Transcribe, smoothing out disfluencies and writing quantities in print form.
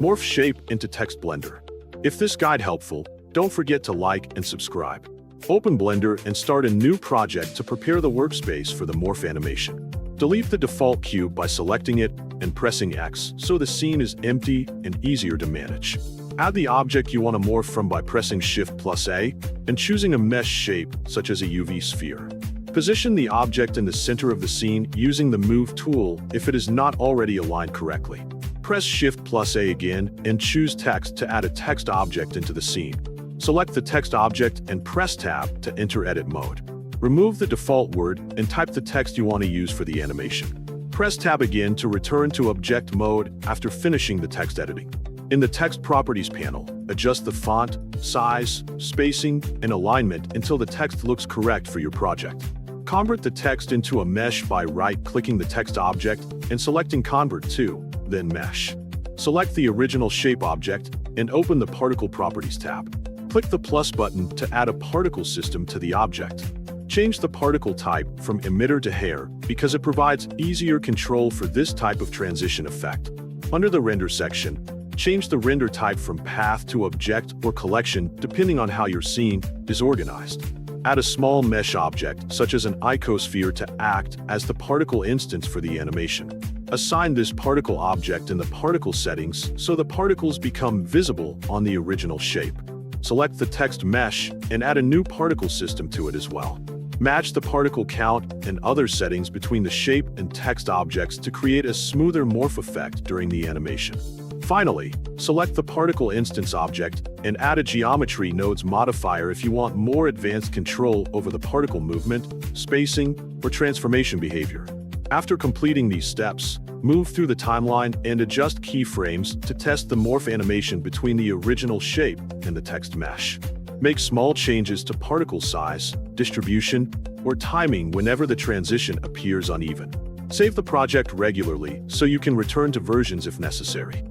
Morph shape into text Blender. If this guide helpful, don't forget to like and subscribe. Open Blender and start a new project to prepare the workspace for the morph animation. Delete the default cube by selecting it and pressing X so the scene is empty and easier to manage. Add the object you want to morph from by pressing Shift+A and choosing a mesh shape such as a UV sphere. Position the object in the center of the scene using the Move tool if it is not already aligned correctly. Press Shift+A again and choose Text to add a text object into the scene. Select the text object and press Tab to enter edit mode. Remove the default word and type the text you want to use for the animation. Press Tab again to return to object mode after finishing the text editing. In the Text Properties panel, adjust the font, size, spacing, and alignment until the text looks correct for your project. Convert the text into a mesh by right-clicking the text object and selecting Convert to, then Mesh. Select the original shape object and open the Particle Properties tab. Click the plus button to add a particle system to the object. Change the particle type from emitter to hair because it provides easier control for this type of transition effect. Under the Render section, change the render type from path to object or collection depending on how your scene is organized. Add a small mesh object, such as an icosphere, to act as the particle instance for the animation. Assign this particle object in the particle settings so the particles become visible on the original shape. Select the text mesh and add a new particle system to it as well. Match the particle count and other settings between the shape and text objects to create a smoother morph effect during the animation. Finally, select the particle instance object and add a geometry nodes modifier if you want more advanced control over the particle movement, spacing, or transformation behavior. After completing these steps, move through the timeline and adjust keyframes to test the morph animation between the original shape and the text mesh. Make small changes to particle size, distribution, or timing whenever the transition appears uneven. Save the project regularly so you can return to versions if necessary.